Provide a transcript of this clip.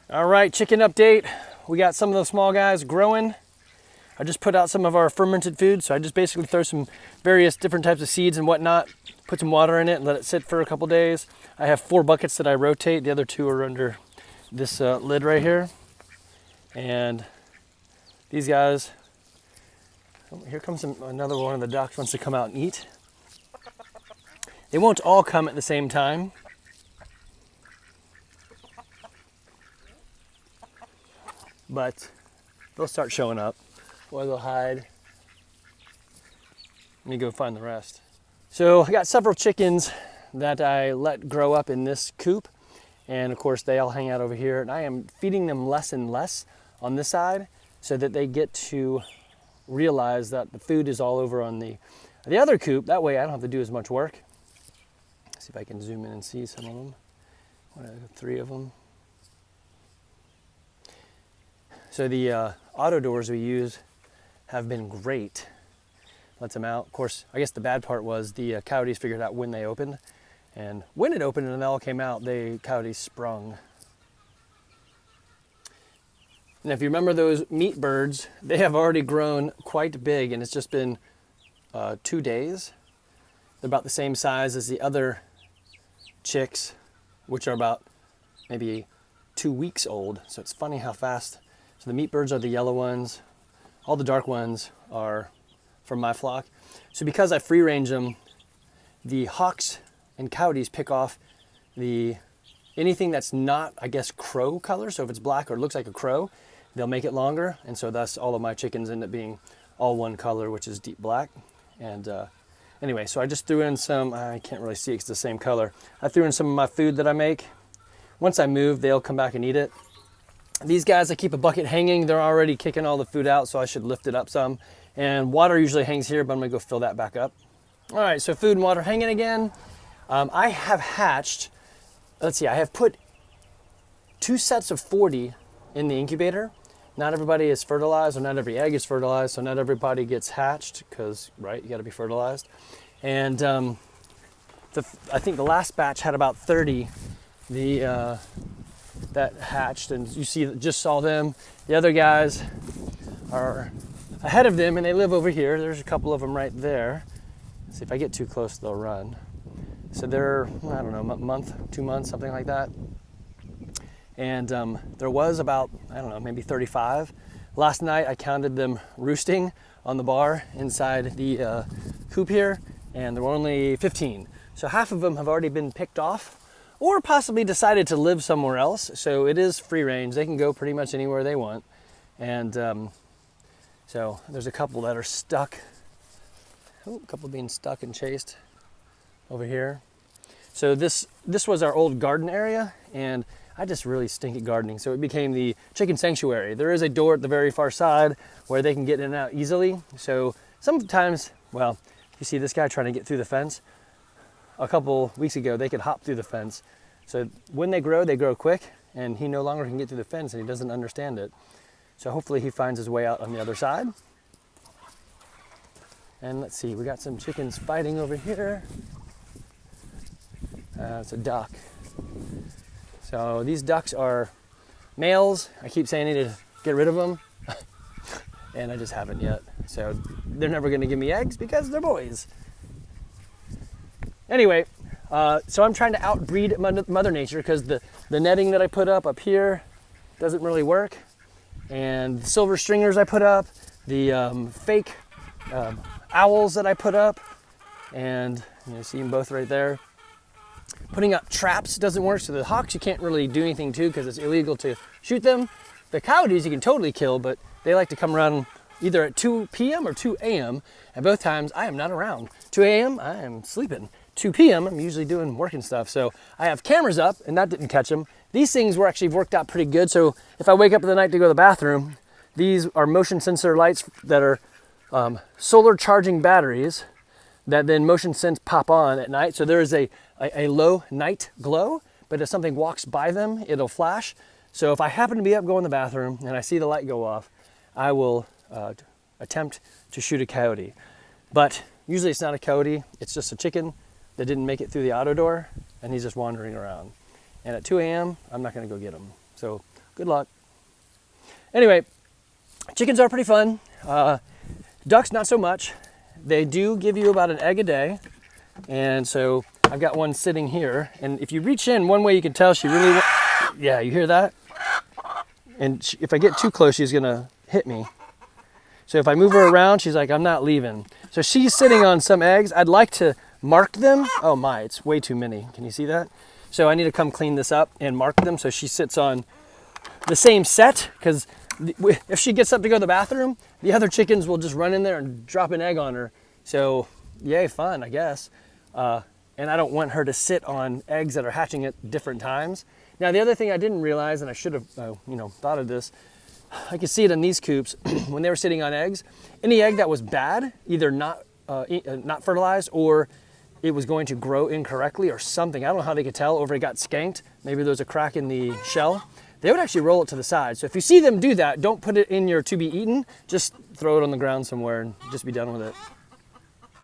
All right, chicken update. We got some of those small guys growing. I just put out some of our fermented food, so I just basically throw some various different types of seeds and whatnot, put some water in it and let it sit for a couple days. I have 4 buckets that I rotate. The other 2 are under this lid right here. And these guys, oh, here comes another one of the ducks wants to come out and eat. They won't all come at the same time. But they'll start showing up, or they'll hide. Let me go find the rest. So I got several chickens that I let grow up in this coop, and of course they all hang out over here, and I am feeding them less and less on this side so that they get to realize that the food is all over on the other coop. That way I don't have to do as much work. Let's see if I can zoom in and see some of them. 3 of them. So the auto doors we use have been great. Lets them out. Of course, I guess the bad part was the coyotes figured out when they opened. And when it opened and they all came out, the coyotes sprung. And if you remember those meat birds, they have already grown quite big, and it's just been 2 days. They're about the same size as the other chicks, which are about maybe 2 weeks old. So it's funny how fast. So the meat birds are the yellow ones. All the dark ones are from my flock. So because I free range them, the hawks and coyotes pick off anything that's not, I guess, crow color. So if it's black or looks like a crow, they'll make it longer. And so thus all of my chickens end up being all one color, which is deep black. And anyway, so I just threw in some, I can't really see it 'cause it's the same color. I threw in some of my food that I make. Once I move, they'll come back and eat it. These guys, I keep a bucket hanging. They're already kicking all the food out, so I should lift it up some. And water usually hangs here, but I'm gonna go fill that back up. All right, so food and water hanging again. I have hatched, let's see, I have put 2 sets of 40 in the incubator. Not everybody is fertilized, or not every egg is fertilized, so not everybody gets hatched, because, right, you gotta be fertilized. And I think the last batch had about 30 that hatched, and you just saw them. The other guys are ahead of them, and they live over here. There's a couple of them right there. See, if I get too close, they'll run. So they're, I don't know, a month, 2 months, something like that. And there was about, I don't know, maybe 35. Last night I counted them roosting on the bar inside the coop here, and there were only 15. So half of them have already been picked off, or possibly decided to live somewhere else. So it is free range. They can go pretty much anywhere they want. And so there's a couple that are stuck. Oh, a couple being stuck and chased over here. So this was our old garden area, and I just really stink at gardening. So it became the chicken sanctuary. There is a door at the very far side where they can get in and out easily. So sometimes, well, you see this guy trying to get through the fence. A couple weeks ago, they could hop through the fence. So when they grow quick, and he no longer can get through the fence, and he doesn't understand it. So hopefully he finds his way out on the other side. And let's see, we got some chickens fighting over here. It's a duck. So these ducks are males. I keep saying I need to get rid of them, and I just haven't yet. So they're never gonna give me eggs because they're boys. Anyway, so I'm trying to outbreed Mother Nature, because the netting that I put up here doesn't really work. And the silver stringers I put up, the fake owls that I put up, and you see them both right there. Putting up traps doesn't work, so the hawks you can't really do anything to because it's illegal to shoot them. The coyotes you can totally kill, but they like to come around either at 2 p.m. or 2 a.m. And both times I am not around. 2 a.m. I am sleeping. 2 p.m. I'm usually doing work and stuff. So I have cameras up, and that didn't catch them. These things were actually worked out pretty good. So if I wake up in the night to go to the bathroom, these are motion sensor lights that are solar charging batteries that then motion sense pop on at night. So there is a low night glow, but if something walks by them, it'll flash. So if I happen to be up going to the bathroom and I see the light go off, I will attempt to shoot a coyote. But usually it's not a coyote, it's just a chicken that didn't make it through the auto door, and he's just wandering around. And at 2 a.m., I'm not gonna go get him. So Good luck. Anyway, chickens are pretty fun. Ducks, not so much. They do give you about an egg a day. And so I've got one sitting here. And if you reach in, one way you can tell she really, yeah, you hear that? And if I get too close, she's gonna hit me. So if I move her around, she's like, I'm not leaving. So she's sitting on some eggs. I'd like to mark them. Oh my, it's way too many. Can you see that? So I need to come clean this up and mark them so she sits on the same set, because if she gets up to go to the bathroom, the other chickens will just run in there and drop an egg on her. So yay, fun, I guess. And I don't want her to sit on eggs that are hatching at different times. Now, the other thing I didn't realize, and I should have thought of this, I could see it in these coops when they were sitting on eggs. Any egg that was bad, either not fertilized, or it was going to grow incorrectly or something. I don't know how they could tell, or if it got skanked. Maybe there was a crack in the shell. They would actually roll it to the side. So if you see them do that, don't put it in your to be eaten. Just throw it on the ground somewhere and just be done with it.